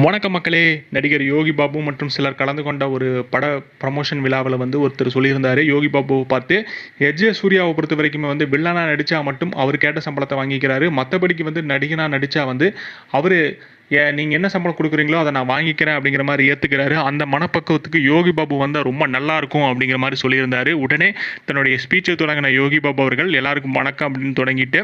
வணக்கம் மக்களே. நடிகர் யோகி பாபு மற்றும் சிலர் கலந்து கொண்ட ஒரு பட ப்ரமோஷன் விழாவில் ஒருத்தர் சொல்லியிருந்தார். யோகி பாபுவை பார்த்து, எஜே சூர்யாவை பொறுத்த வரைக்கும் வில்லனாக நடித்தா மட்டும் அவர் கேட்ட சம்பளத்தை வாங்கிக்கிறாரு. மற்றபடிக்கு நடிகனாக நடித்தா அவர் நீங்கள் என்ன சம்பளம் கொடுக்குறீங்களோ அதை நான் வாங்கிக்கிறேன் அப்படிங்கிற மாதிரி ஏற்றுக்கிறாரு. அந்த மனப்பக்குவத்துக்கு யோகி பாபு வந்தால் ரொம்ப நல்லா இருக்கும் அப்படிங்கிற மாதிரி சொல்லியிருந்தார். உடனே தன்னுடைய ஸ்பீச்சை தொடங்கின யோகி பாபு அவர்கள் எல்லாருக்கும் வணக்கம் அப்படின்னு தொடங்கிட்டு,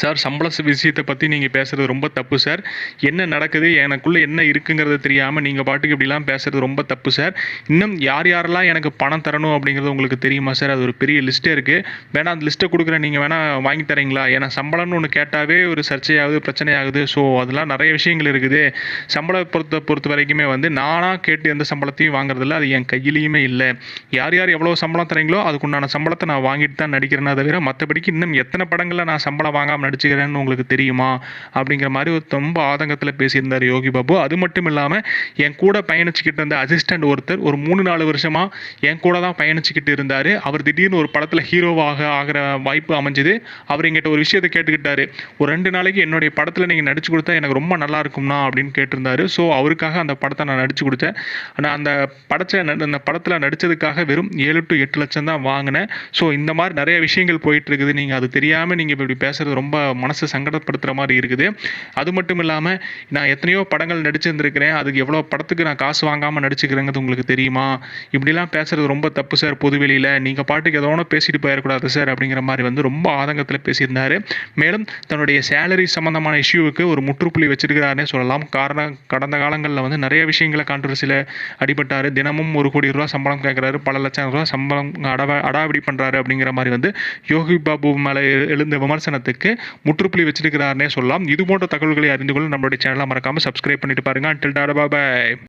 சார், சம்பள விஷயத்தை பற்றி நீங்கள் பேசுகிறது ரொம்ப தப்பு சார். என்ன நடக்குது, எனக்குள்ளே என்ன இருக்குங்கிறது தெரியாமல் நீங்கள் பாட்டுக்கு இப்படிலாம் பேசுகிறது ரொம்ப தப்பு சார். இன்னும் யார் யாரெல்லாம் எனக்கு பணம் தரணும் அப்படிங்கிறது உங்களுக்கு தெரியுமா சார்? அது ஒரு பெரிய லிஸ்ட்டே இருக்குது. வேணா அந்த லிஸ்ட்டை கொடுக்குறேன், நீங்கள் வேணால் வாங்கி தரீங்களா? ஏன்னா சம்பளம்னு ஒன்று கேட்டாவே ஒரு சர்ச்சையாகுது, பிரச்சனையாகுது. ஸோ அதெல்லாம் நிறைய விஷயங்கள் இருக்குது. சம்பளத்தை பொறுத்த வரைக்குமே நானாக கேட்டு எந்த சம்பளத்தையும் வாங்குறதில்ல, அது என் கையிலையுமே இல்லை. யார் யார் எவ்வளோ சம்பளம் தரீங்களோ அதுக்குண்டான சம்பளத்தை நான் வாங்கிட்டு தான் நடிக்கிறேன்னா தவிர, மற்றபடிக்கு இன்னும் எத்தனை படங்களில் நான் சம்பளம் வாங்காமல் நடிச்சுக்கிறேன்னு உங்களுக்கு தெரியுமா அப்படிங்கிற மாதிரி ஒரு ரொம்ப ஆதங்கத்தில் பேசியிருந்தார் யோகி பாபு. அது மட்டும் இல்லாமல் என் கூட பயணிச்சுக்கிட்டு இருந்த அசிஸ்டன்ட் ஒருத்தர் ஒரு 3-4 வருஷமாக என் கூட தான் பயணிச்சுக்கிட்டு இருந்தார். அவர் திடீர்னு ஒரு படத்தில் ஹீரோவாக ஆகிற வாய்ப்பு அமைஞ்சது. அவர் எங்கிட்ட ஒரு விஷயத்தை கேட்டுக்கிட்டாரு, ஒரு 2 நாளைக்கு என்னுடைய படத்தில் நீங்கள் நடிச்சு கொடுத்தா எனக்கு ரொம்ப நல்லா இருக்கும்னா அப்படின்னு கேட்டிருந்தாரு. ஸோ அவருக்காக அந்த படத்தை நான் நடிச்சு கொடுத்தேன். நான் அந்த படத்தில் நடித்ததுக்காக வெறும் 7 to 8 லட்சம் தான் வாங்கினேன். ஸோ இந்த மாதிரி நிறைய விஷயங்கள் போயிட்டு இருக்குது. நீங்கள் அது தெரியாமல் நீங்கள் இப்படி பேசுறது ரொம்ப மனசு சங்கடப்படுத்துகிற மாதிரி இருக்குது. அது மட்டும் இல்லாமல் நான் எத்தனையோ படங்கள் நடிச்சிருந்துருக்கிறேன், அதுக்கு எவ்வளோ படத்துக்கு நான் காசு வாங்காமல் நடிச்சுக்கிறேங்கிறது உங்களுக்கு தெரியுமா? இப்படிலாம் பேசுகிறது ரொம்ப தப்பு சார். பொதுவெளியில் நீங்கள் பாட்டுக்கு எதோ ஒன்று பேசிட்டு போயிடக்கூடாது சார் அப்படிங்கிற மாதிரி ரொம்ப ஆதங்கத்தில் பேசியிருந்தார். மேலும் தன்னுடைய சேலரி சம்மந்தமான இஷ்யூவுக்கு ஒரு முற்றுப்புள்ளி வச்சிருக்கிறாருன்னே சொல்லலாம். காரணம், கடந்த காலங்களில் நிறைய விஷயங்களை கான்ட்ரவர்சியில் அடிபட்டார். தினமும் 1 கோடி ரூபா சம்பளம் கேட்குறாரு, பல லட்சம் ரூபா சம்பளம் அடாவடி பண்ணுறாரு அப்படிங்கிற மாதிரி யோகி பாபு மேலே எழுந்த விமர்சனத்துக்கு முற்றுப்புள்ளி வச்சிருக்கிறாருன்னே சொல்லலாம். இது போன்ற தகவல்களை அறிந்து கொள்ள நம்மளுடைய சேனலை மறக்காமல் சப்ஸ்கிரைப் பண்ணிட்டு பாருங்க. Until டாடா பாய்.